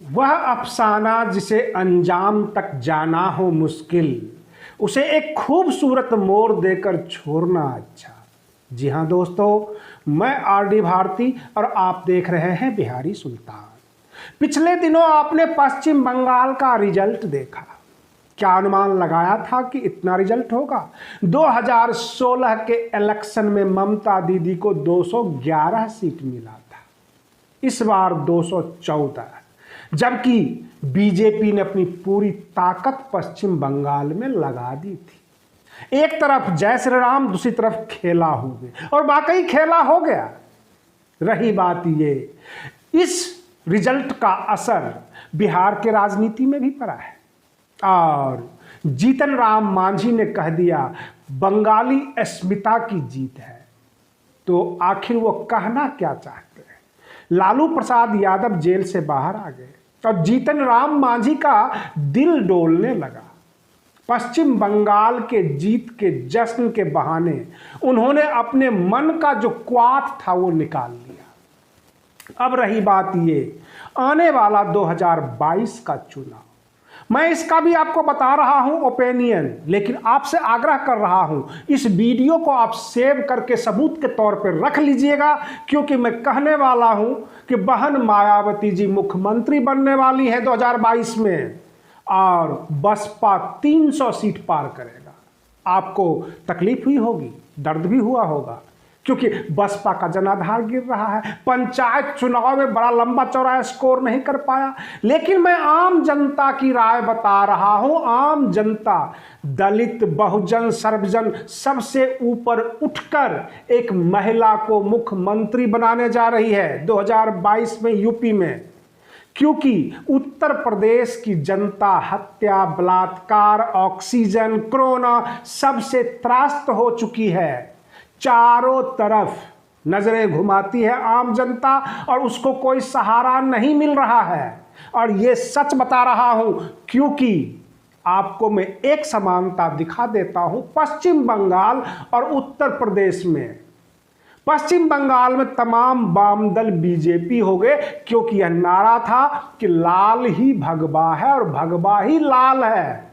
वह अफसाना जिसे अंजाम तक जाना हो मुश्किल, उसे एक खूबसूरत मोड़ देकर छोड़ना अच्छा। जी हाँ दोस्तों, मैं आरडी भारती और आप देख रहे हैं बिहारी सुल्तान। पिछले दिनों आपने पश्चिम बंगाल का रिजल्ट देखा। क्या अनुमान लगाया था कि इतना रिजल्ट होगा? 2016 के इलेक्शन में ममता दीदी को 211 सीट मिला था, इस बार 214, जबकि बीजेपी ने अपनी पूरी ताकत पश्चिम बंगाल में लगा दी थी। एक तरफ जय श्री राम, दूसरी तरफ खेला हो गया, और वाकई खेला हो गया। रही बात ये, इस रिजल्ट का असर बिहार के राजनीति में भी पड़ा है, और जीतन राम मांझी ने कह दिया बंगाली अस्मिता की जीत है। तो आखिर वो कहना क्या चाहते हैं? लालू प्रसाद यादव जेल से बाहर आ गए और जीतन राम मांझी का दिल डोलने लगा। पश्चिम बंगाल के जीत के जश्न के बहाने उन्होंने अपने मन का जो क्वाथ था वो निकाल लिया। अब रही बात ये, आने वाला 2022 का चुनाव, मैं इसका भी आपको बता रहा हूं ओपिनियन, लेकिन आपसे आग्रह कर रहा हूं इस वीडियो को आप सेव करके सबूत के तौर पर रख लीजिएगा, क्योंकि मैं कहने वाला हूं कि बहन मायावती जी मुख्यमंत्री बनने वाली है 2022 में, और बसपा 300 सीट पार करेगा। आपको तकलीफ हुई होगी, दर्द भी हुआ होगा, क्योंकि बसपा का जनाधार गिर रहा है। पंचायत चुनाव में बड़ा लंबा चौड़ा स्कोर नहीं कर पाया, लेकिन मैं आम जनता की राय बता रहा हूं। आम जनता, दलित, बहुजन, सर्वजन, सबसे ऊपर उठकर एक महिला को मुख्यमंत्री बनाने जा रही है 2022 में यूपी में, क्योंकि उत्तर प्रदेश की जनता हत्या, बलात्कार, ऑक्सीजन, कोरोना सबसे त्रस्त हो चुकी है। चारों तरफ नजरें घुमाती है आम जनता, और उसको कोई सहारा नहीं मिल रहा है। और ये सच बता रहा हूं, क्योंकि आपको मैं एक समानता दिखा देता हूं पश्चिम बंगाल और उत्तर प्रदेश में। पश्चिम बंगाल में तमाम वाम दल बीजेपी हो गए, क्योंकि यह नारा था कि लाल ही भगवा है और भगवा ही लाल है।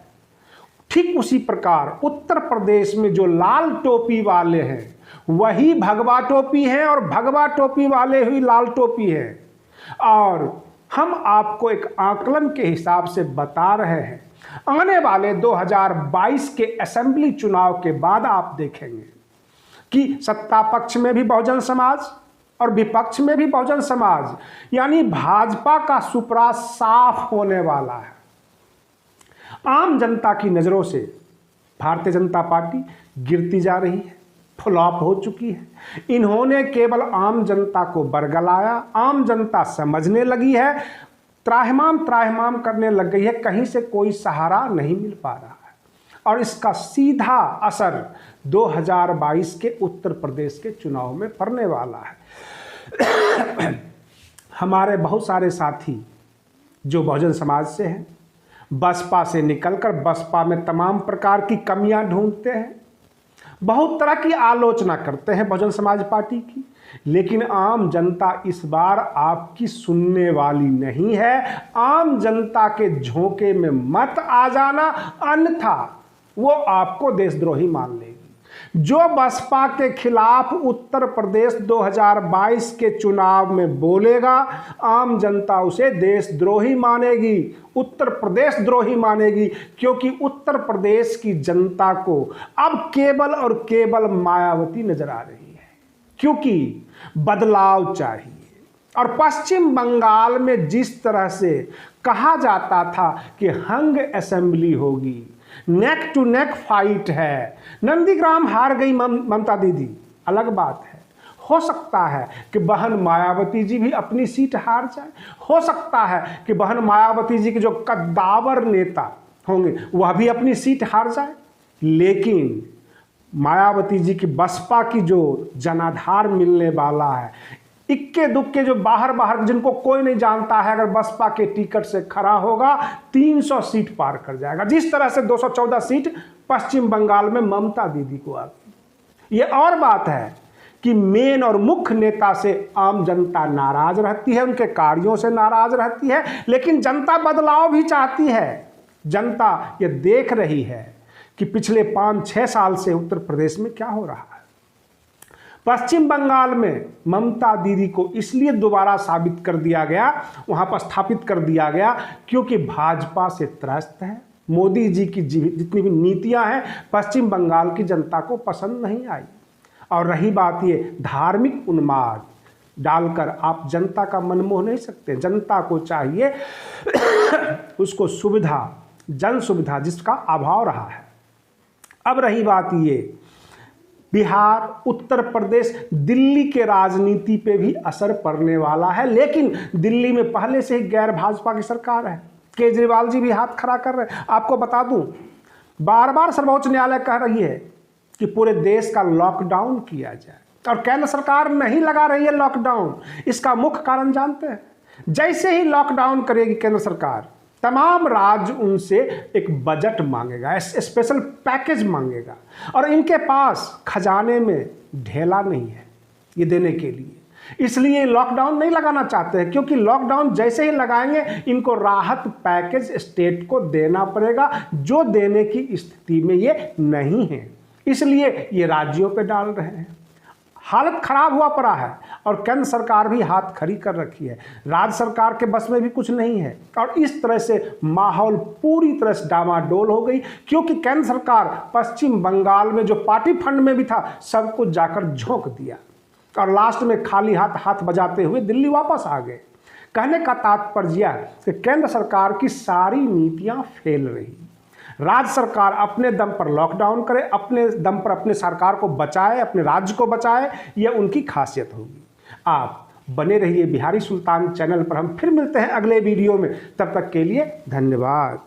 ठीक उसी प्रकार उत्तर प्रदेश में जो लाल टोपी वाले हैं वही भगवा टोपी हैं, और भगवा टोपी वाले ही लाल टोपी हैं। और हम आपको एक आकलन के हिसाब से बता रहे हैं, आने वाले 2022 के असेंबली चुनाव के बाद आप देखेंगे कि सत्ता पक्ष में भी बहुजन समाज और विपक्ष में भी बहुजन समाज, यानी भाजपा का सुपड़ा साफ होने वाला है। आम जनता की नजरों से भारतीय जनता पार्टी गिरती जा रही है, फ्लॉप हो चुकी है। इन्होंने केवल आम जनता को बरगलाया, आम जनता समझने लगी है, त्राहिमाम करने लग गई है, कहीं से कोई सहारा नहीं मिल पा रहा है। और इसका सीधा असर 2022 के उत्तर प्रदेश के चुनाव में पड़ने वाला है। हमारे बहुत सारे साथी जो बहुजन समाज से हैं, बसपा से निकलकर बसपा में तमाम प्रकार की कमियां ढूंढते हैं, बहुत तरह की आलोचना करते हैं बहुजन समाज पार्टी की, लेकिन आम जनता इस बार आपकी सुनने वाली नहीं है। आम जनता के झोंके में मत आ जाना, अन्यथा वो आपको देशद्रोही मान लेगी। जो बसपा के खिलाफ उत्तर प्रदेश 2022 के चुनाव में बोलेगा, आम जनता उसे देशद्रोही मानेगी, उत्तर प्रदेश द्रोही मानेगी, क्योंकि उत्तर प्रदेश की जनता को अब केवल और केवल मायावती नजर आ रही है, क्योंकि बदलाव चाहिए। और पश्चिम बंगाल में जिस तरह से कहा जाता था कि हंग असेंबली होगी, नेक टू नेक फाइट है, नंदीग्राम हार गई ममता दीदी, अलग बात है। हो सकता है कि बहन मायावती जी भी अपनी सीट हार जाए, हो सकता है कि बहन मायावती जी के जो कद्दावर नेता होंगे वह भी अपनी सीट हार जाए, लेकिन मायावती जी की बसपा की जो जनाधार मिलने वाला है, इक्के दुक्के जो बाहर जिनको कोई नहीं जानता है, अगर बसपा के टिकट से खड़ा होगा 300 सीट पार कर जाएगा, जिस तरह से 214 सीट पश्चिम बंगाल में ममता दीदी को आती। ये और बात है कि मेन और मुख्य नेता से आम जनता नाराज रहती है, उनके कार्यों से नाराज रहती है, लेकिन जनता बदलाव भी चाहती है। जनता ये देख रही है कि पिछले 5-6 साल से उत्तर प्रदेश में क्या हो रहा है। पश्चिम बंगाल में ममता दीदी को इसलिए दोबारा साबित कर दिया गया, वहां पर स्थापित कर दिया गया, क्योंकि भाजपा से त्रस्त है। मोदी जी की जितनी भी नीतियां हैं पश्चिम बंगाल की जनता को पसंद नहीं आई। और रही बात ये धार्मिक उन्माद डालकर आप जनता का मन मोह नहीं सकते। जनता को चाहिए उसको सुविधा, जन सुविधा जिसका अभाव रहा है। अब रही बात ये, बिहार, उत्तर प्रदेश, दिल्ली के राजनीति पे भी असर पड़ने वाला है, लेकिन दिल्ली में पहले से ही गैर भाजपा की सरकार है। केजरीवाल जी भी हाथ खड़ा कर रहे हैं। आपको बता दूं, बार बार सर्वोच्च न्यायालय कह रही है कि पूरे देश का लॉकडाउन किया जाए, और केंद्र सरकार नहीं लगा रही है लॉकडाउन। इसका मुख्य कारण जानते हैं? जैसे ही लॉकडाउन करेगी केंद्र सरकार, तमाम राज्य उनसे एक बजट मांगेगा, स्पेशल पैकेज मांगेगा, और इनके पास खजाने में ढेला नहीं है ये देने के लिए। इसलिए लॉकडाउन नहीं लगाना चाहते हैं, क्योंकि लॉकडाउन जैसे ही लगाएंगे इनको राहत पैकेज स्टेट को देना पड़ेगा, जो देने की स्थिति में ये नहीं है। इसलिए ये राज्यों पे डाल रहे हैं। हालत खराब हुआ पड़ा है, और केंद्र सरकार भी हाथ खड़ी कर रखी है। राज्य सरकार के बस में भी कुछ नहीं है, और इस तरह से माहौल पूरी तरह से डामाडोल हो गई, क्योंकि केंद्र सरकार पश्चिम बंगाल में जो पार्टी फंड में भी था सब कुछ जाकर झोंक दिया, और लास्ट में खाली हाथ बजाते हुए दिल्ली वापस आ गए। कहने का तात्पर्य है कि केंद्र सरकार की सारी नीतियां फेल रही। राज्य सरकार अपने दम पर लॉकडाउन करे, अपने दम पर अपने सरकार को बचाए, अपने राज्य को बचाए, यह उनकी खासियत होगी। आप बने रहिए बिहारी सुल्तान चैनल पर। हम फिर मिलते हैं अगले वीडियो में। तब तक के लिए धन्यवाद।